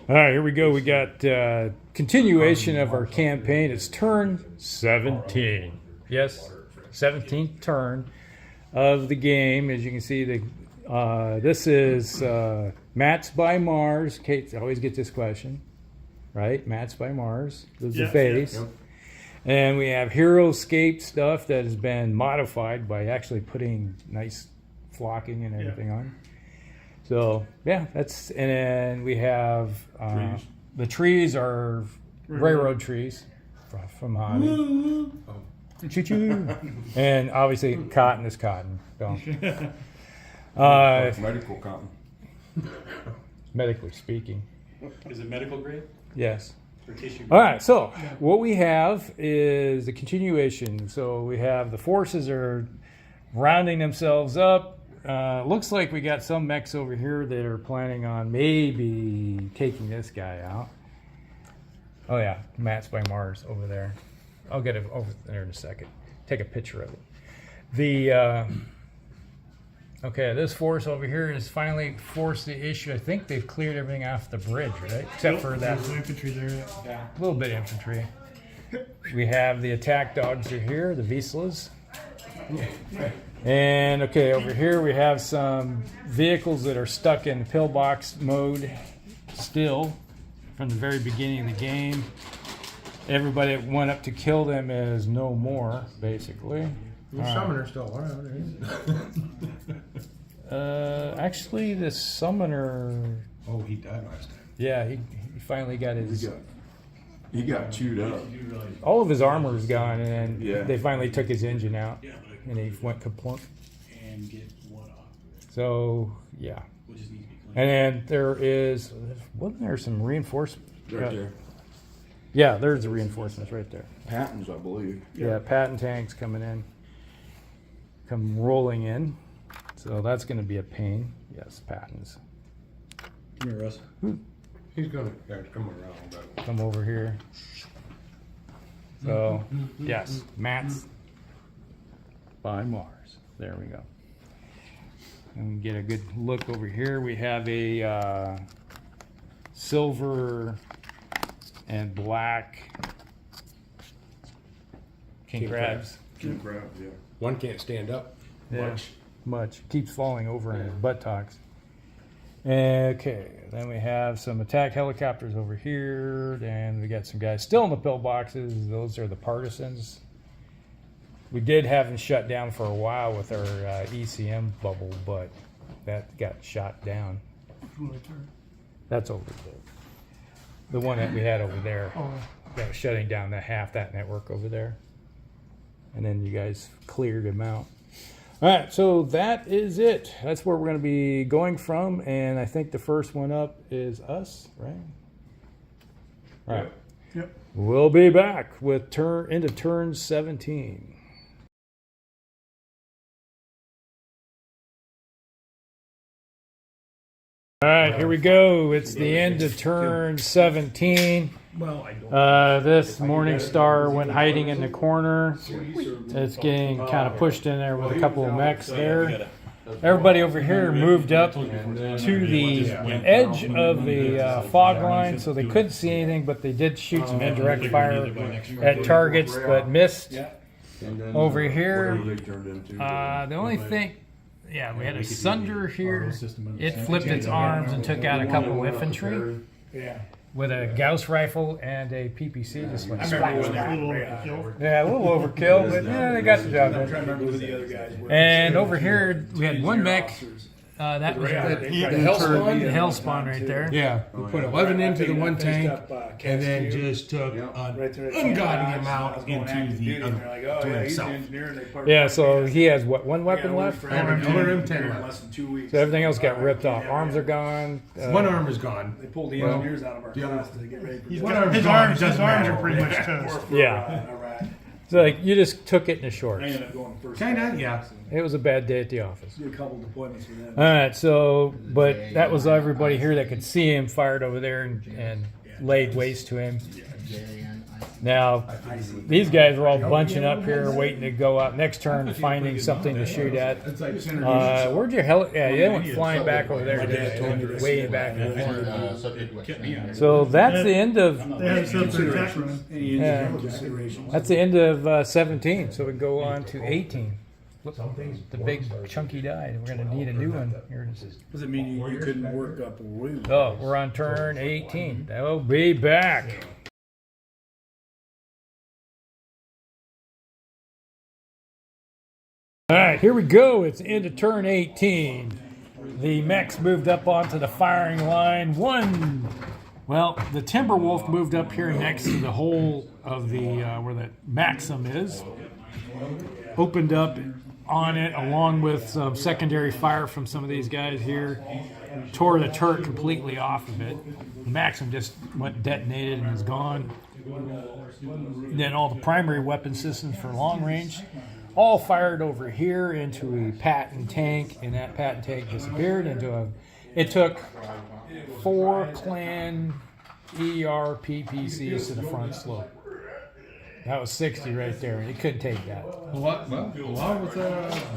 All right, here we go. We got continuation of our campaign. It's turn 17. Yes, 17th turn of the game. As you can see, this is Mats by Mars. Kate, I always get this question, right? Mats by Mars. This is the base. Yep. And we have Heroscape stuff that has been modified by actually putting nice flocking and everything on. So yeah, and then we have the trees are railroad trees from Hobby. Choo-choo. And obviously cotton is cotton. So. Medical cotton. Medically speaking. Is it medical grade? Yes. For tissue? All right, so what we have is the continuation. So we have the forces are rounding themselves up. Looks like we got some mechs over here that are planning on maybe taking this guy out. Oh yeah, Mats by Mars over there. I'll get it over there in a second. Take a picture of it. Okay, this force over here has finally forced the issue. I think they've cleared everything off the bridge, right? Except for that infantry there. Yeah, a little bit of infantry. We have the attack dogs are here, the Vislas. And okay, over here we have some vehicles that are stuck in pillbox mode still from the very beginning of the game. Everybody that went up to kill them is no more, basically. The summoner's still around. Actually, the summoner. Oh, he died last time. Yeah, he finally got his. He got chewed up. All of his armor is gone, and Yeah. they finally took his engine out, and he went kaplunk. And get one off. So yeah, Which just needs to be cleaned. and then wasn't there some reinforcements? Right there. Yeah, there's the reinforcements right there. Patents, I believe. Yeah, Patton tanks coming in, come rolling in. So that's going to be a pain. Yes, Pattons. Come here, Russ. He's gonna come around. But Come over here. So yes, Mats by Mars. There we go. And we get a good look over here. We have a silver and black king crabs. King crab, yeah. One can't stand up. Yeah, much. Keeps falling over in his buttocks. Okay, then we have some attack helicopters over here. And we got some guys still in the pillboxes. Those are the partisans. We did have them shut down for a while with our ECM bubble, but that got shot down. That's over there. The one that we had over there. That was shutting down half that network over there. And then you guys cleared him out. All right, so that is it. That's where we're going to be going from, and I think the first one up is us, right? All right. Yep. We'll be back with into turn 17. All right, here we go. It's the end of turn 17. Well, I don't. This Morning Star went hiding in the corner. It's getting kind of pushed in there with a couple of mechs there. Everybody over here moved up to the edge of the fog line, so they couldn't see anything, but they did shoot some indirect fire at targets, but missed. Over here, the only thing, yeah, we had a Sunder here. It flipped its arms and took out a couple of infantry. Yeah. With a Gauss rifle and a PPC, just went splat. A little overkill. Yeah, a little overkill, but yeah, they got the job I'm trying to done. remember who the other guys were. And over here, we had one mech. That was The hell spawn? the hell spawn right there. Yeah, we put 11 into the one tank, and then just took an ungodly amount into the other to himself. Yeah, so he has what, one weapon left? So LRM-10 everything else got ripped off. Arms are gone. One arm is gone. They pulled the engineers out of our class to get ready for His arms are pretty much toast. Yeah. So like you just took it in the shorts. I ended up going first. Kinda, yeah. It was a bad day at the office. Did a couple deployments with them. All right, so but that was everybody here that could see him fired over there, and laid waste to him. Now, these guys were all bunching up here, waiting to go out next turn, finding something to shoot at. Where'd your heli? Yeah, they went flying back over there. Way back in the corner. So that's the end of. Yeah, that's the end of 17. So we go on to 18. The big chunky die. We're going to need a new one. Here it is. Does it mean you couldn't work up a wound? Oh, we're on turn 18. They'll be back. All right, here we go. It's into turn 18. The mechs moved up onto the firing line. Well, the Timberwolf moved up here next to the hole of the where the Maxim is. Opened up on it along with some secondary fire from some of these guys here. Tore the turret completely off of it. The Maxim just went detonated and is gone. Then all the primary weapon systems for long range all fired over here into a Patton tank, and that Patton tank disappeared into a. It took 4 clan ERPPCs to the front slope. That was 60 right there, and he couldn't take that. Well, along with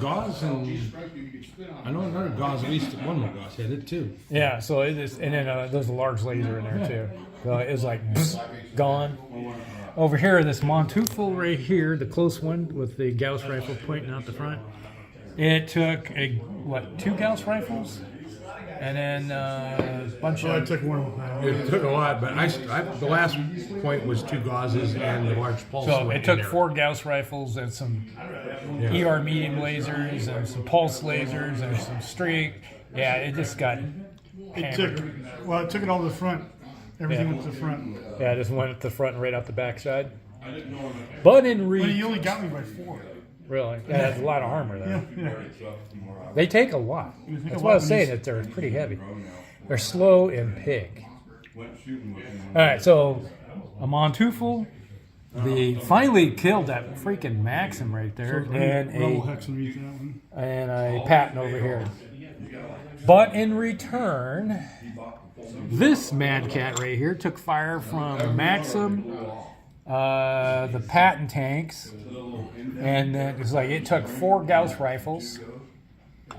Gauze, and I know another Gauze, at least one more Gauze hit it too. Yeah, so it is, and then there's a large laser in there too. So it was like gone. Over here, this Montufel right here, the close one with the Gauss rifle pointing out the front. It took 2 Gauss rifles, and then a bunch of. It took one. It took a lot, but the last point was 2 Gauzes and the large pulse. So it took 4 Gauss rifles and some ER medium lasers and some pulse lasers and some streak. Yeah, it just got. It took it all to the front. Everything went to the front. Yeah, it just went to the front and right out the backside. But in But he only got me by 4. Really? Yeah, that's a lot of armor there. Yeah. They take a lot. That's why I was saying that they're pretty heavy. They're slow and pig. All right, so a Montufel, they finally killed that freaking Maxim right there, and a Patton over here. But in return, this Mad Cat right here took fire from the Maxim, the Patton tanks, and then it's like it took 4 Gauss rifles, 3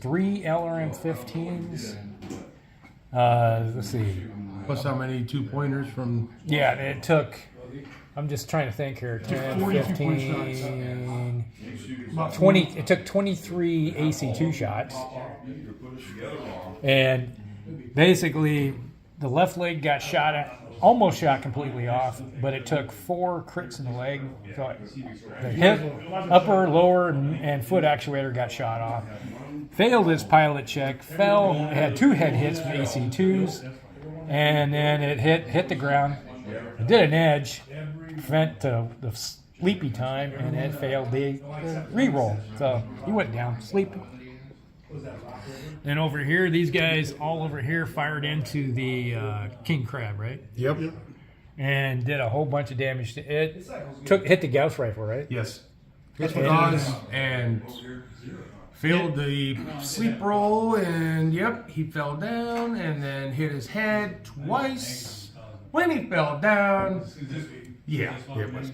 LRM-15s. Let's see. Plus how many 2-pointers from? Yeah, it took. I'm just trying to think here. 10, 15, 20. It took 23 AC2 shots, and basically the left leg got shot at. Almost shot completely off, but it took 4 crits in the leg. So the hip, upper, lower, and foot actuator got shot off. Failed its pilot check. Fell. It had 2 head hits from AC2s, and then it hit the ground. It did an edge, prevent the sleepy time, and it failed the re-roll. So he went down sleepy. And over here, these guys all over here fired into the king crab, right? Yep. And did a whole bunch of damage to it. Hit the Gauss rifle, right? Yes. Hit the Gauze and failed the sleep roll, and yep, he fell down and then hit his head twice. When he fell down, yeah, it was.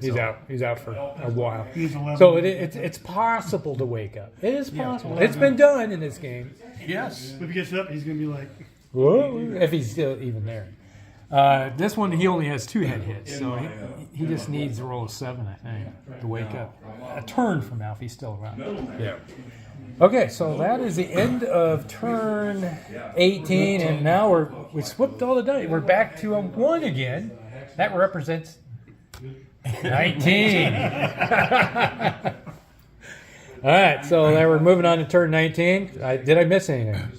He's out. He's out for a while. He's 11. So it's possible to wake up. It is possible. It's been done in this game. Yes. If he gets up, he's going to be like... Whoa, if he's still even there. This one, he only has 2 head hits, so he just needs a roll of 7, I think, to wake up. A turn from now if he's still around. Yeah. Okay, so that is the end of turn 18, and now we swapped all the dice. We're back to a 1 again. That represents 19. All right, so now we're moving on to turn 19. Did I miss anything?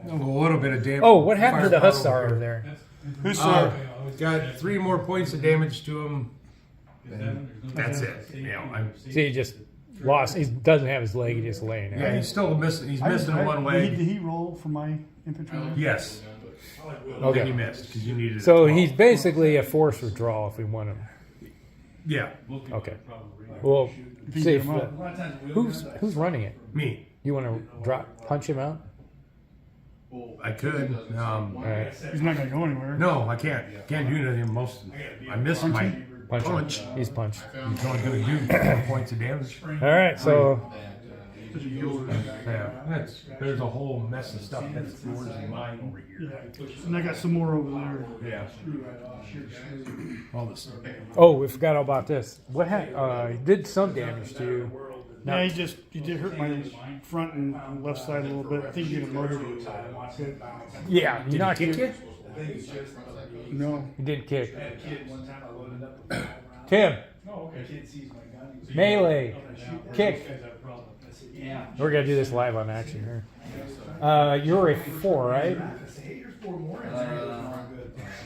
A little bit of damage. Oh, what happened to the Hussar over there? Got 3 more points of damage to him. That's it. See, he just lost. He doesn't have his leg. He's just laying there. Yeah, he's still missing. He's missing one leg. Did he roll for my infantry? Yes. Okay. Then he missed because you needed. So he's basically a forced withdrawal if we want him. Yeah. Okay. Well, see if, who's running it? Me. You want to punch him out? I could. He's not gonna go anywhere. No, I can't. Can't do anything. I missed my punch. He's punched. He's only going to do 4 points of damage. All right, so Yeah, there's a whole mess of stuff that's yours and mine over here. Yeah. And I got some more over there. Yeah. All this stuff. oh, we forgot all about this. What he did some damage to you? No. Yeah, he did hurt my front and left side a little bit. I think he did a motor. Yeah, he knocked Kick you. you? No. He didn't kick. Tim. Melee. Kick. We're gonna do this live on action here. You're a 4, right?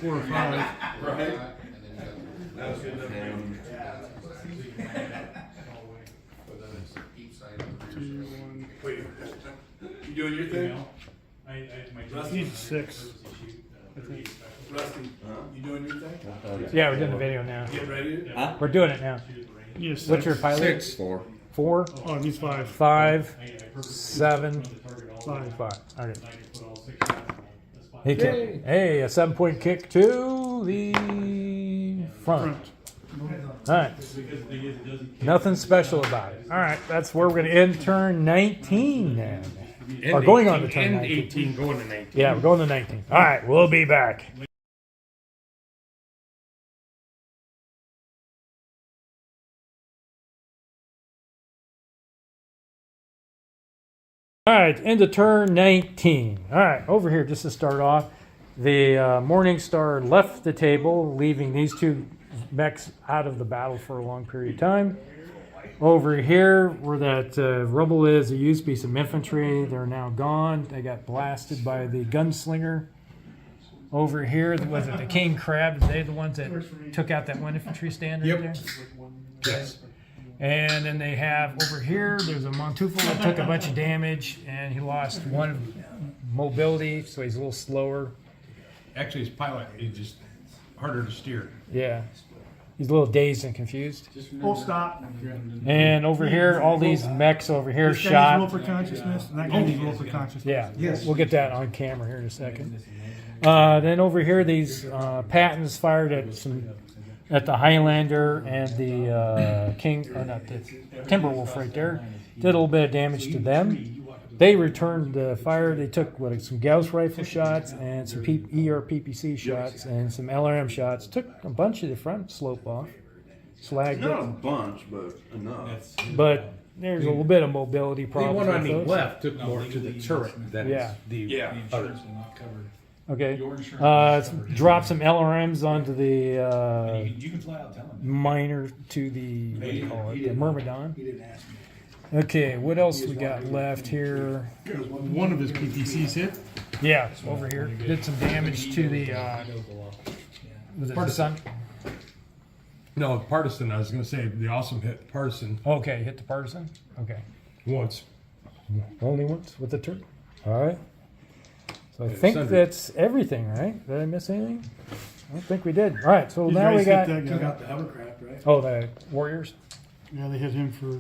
4 or 5. Right? You doing your thing? He's a 6. Rusty, you doing your thing? Yeah, we're doing the video now. Get ready? We're doing it now. He's 6. What's your pilot? 6. 4. 4, Oh, he's 5. 5, 7, 5. 5. Okay. He kicked. Hey, a 7-point kick to the front. All right. Nothing special about it. All right, that's where we're going to end turn 19 then. Or going on to turn 19. 18, going to 19. Yeah, we're going to 19. All right, we'll be back. All right, into turn 19. All right, over here, just to start off, the Morning Star left the table, leaving these two mechs out of the battle for a long period of time. Over here, where that rubble is, there used to be some infantry. They're now gone. They got blasted by the gunslinger. Over here, was it the King Crab? Are they the ones that took out that one infantry stand right there? Yes. And then they have over here, there's a Montufo that took a bunch of damage, and he lost 1 mobility, so he's a little slower. Actually, his pilot is just harder to steer. Yeah. He's a little dazed and confused. Full stop. And over here, all these mechs over here This guy needs roll shot. for consciousness, and that guy needs roll for consciousness. Yeah, we'll get that on camera here in a second. Then over here, these Pattons fired at the Highlander and the King, or not the Timberwolf right there. Did a little bit of damage to them. They returned the fire. They took some Gauss rifle shots and some ERPPC shots and some LRM shots. Took a bunch of the front slope off. Slagged Not a it. bunch, but enough. But there's a little bit of mobility The problems. one on with the those. left took more to the turret than Yeah. the other. Okay. Drop some LRMs onto the You can fly out tell him. miner to the, what do you call it, the Myrmidon. He didn't ask me. Okay, what else we got left here? One of his PTCs hit. Yeah, over here. Did some damage to the, was it the Sun? No, Partisan, I was going to say, the awesome hit Partisan Okay, hit the Partisan? Okay. once. Only once with the turret? All right. So I think Sundry. that's everything, right? Did I miss anything? I don't think we did. All right, so These now we guys hit got, that Took guy. out the hovercraft, right? oh, the Warriors? Yeah, they hit him for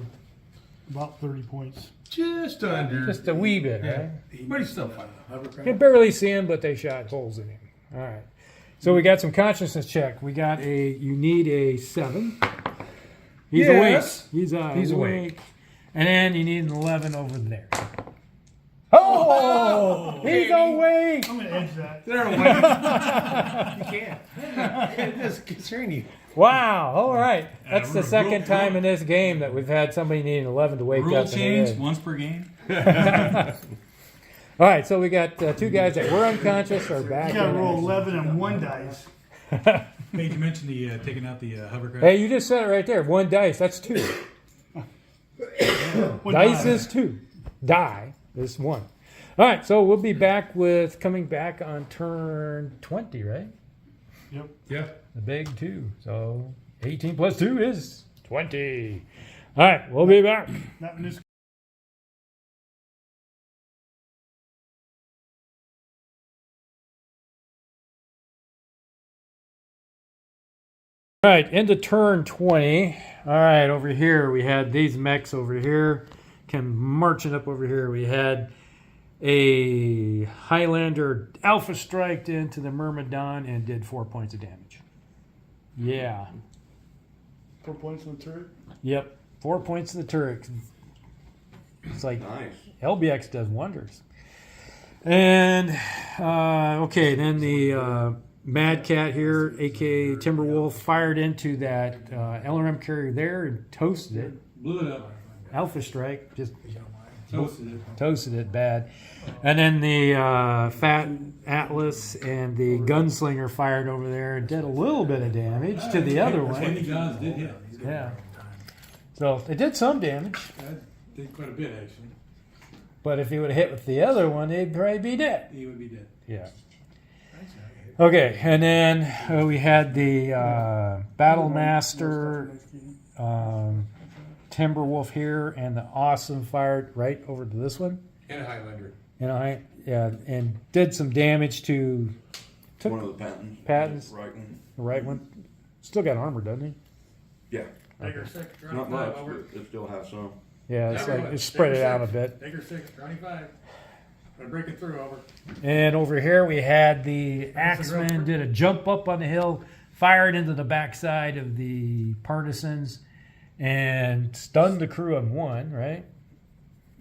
about 30 points. Just under. Just a wee bit, right? But he's still fine. You Hovercraft. can barely see him, but they shot holes in him. All right. So we got some consciousness check. We got you need a 7. He's Yes. awake. He's awake. And then you need an 11 over there. Oh! He's awake! I'm going to edge that. They're away. You can't. It doesn't concern you. Wow. All right. That's the second time in this game that we've had somebody need an 11 to wake Rule up. and they change did. once per game. All right. So we got 2 guys that were unconscious are back. You got to in roll action. 11 and 1 dice. Hey, you mentioned the taking out the hovercraft. Hey, you just said it right there. 1 dice. That's 2. One Dice die. is 2. Die is 1. All right, so we'll be back with coming back on turn 20, right? Yep. Yeah. The big 2. So 18 plus 2 is 20. All right, we'll be back. Not in this. All right, into turn 20. All right, over here we had these mechs over here, came marching up over here. We had a Highlander alpha striked into the Myrmidon and did 4 points of damage. Yeah. 4 points on the turret. Yep. 4 points to the turret. It's like Nice. LBX does wonders. And okay, then the Mad Cat here, aka Timberwolf, fired into that LRM carrier there and toasted it. Blew it up. Alpha strike, just Toasted it. bad. And then the Fat Atlas and the Gunslinger fired over there and did a little bit of damage to the other Candy one. Gods did hit. Yeah. So it did some damage, That did quite a bit, actually. but if he would have hit with the other one, they'd probably be dead. He would be dead. Yeah. Okay, and then we had the Battle Master Timberwolf here, and the Awesome fired right over to this one. And a Highlander. And did some damage to took One of the patents. Patents. Right one. the right one. Still got armor, doesn't he? Yeah. Dagger 6, Johnny Not 5 much, over. but it still has some. Yeah, it's Never like mind. it's spread it Dagger out a 6. bit. Dagger 6, Johnny 5. I'm breaking through, over. And over here we had the Axeman did a jump up on the hill, fired into the backside of the partisans, and stunned the crew on one, right?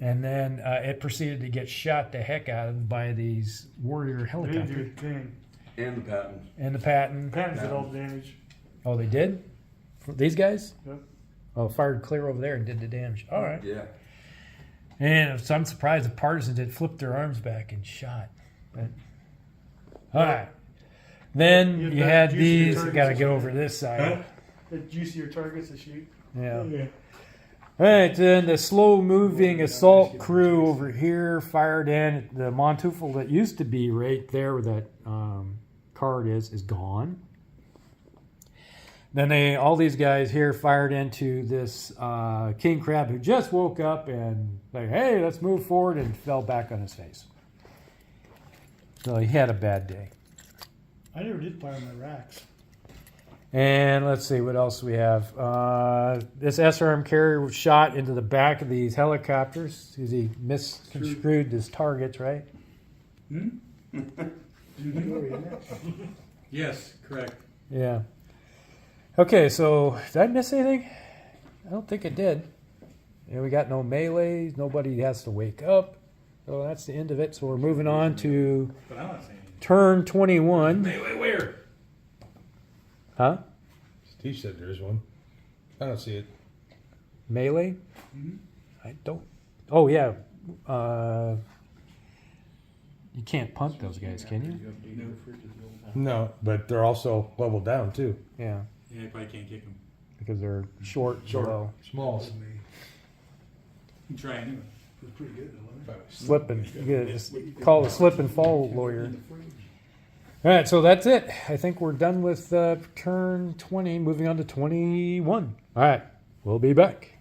And then it proceeded to get shot the heck out of by these warrior They didn't helicopters. do a thing. And the patents. And the Patton. Patents did all the damage. Oh, they did? For these guys? Yep. Oh, fired clear over there and did the damage. All right. Yeah. And so I'm surprised the partisans did flip their arms back and shot. But, all right. Then you had these. Got to get over this side. The juicier targets to shoot. Yeah. Yeah. All right. Then the slow-moving assault crew over here fired in. The Monteuffel that used to be right there where that card is gone. Then all these guys here fired into this king crab who just woke up and like, hey, let's move forward, and fell back on his face. So he had a bad day. I never did fire my racks. And let's see what else we have. This SRM carrier was shot into the back of these helicopters because he misconstrued his targets, right? Yes, correct. Yeah. Okay, so did I miss anything? I don't think it did. And we got no melees. Nobody has to wake up. So that's the end of it. So we're moving on to But I'm not saying anything. turn 21. Wait, where? Huh? Steve said there's one. I don't see it. Melee? I don't. Oh, yeah. You can't punt those guys, can you? No, but they're also leveled down too. Yeah, Yeah, you probably can't kick him. because they're short, below. Small. You can try anyway. Slipping. You gotta just call the slip and fall lawyer. All right, so that's it. I think we're done with turn 20, moving on to 21. All right, we'll be back.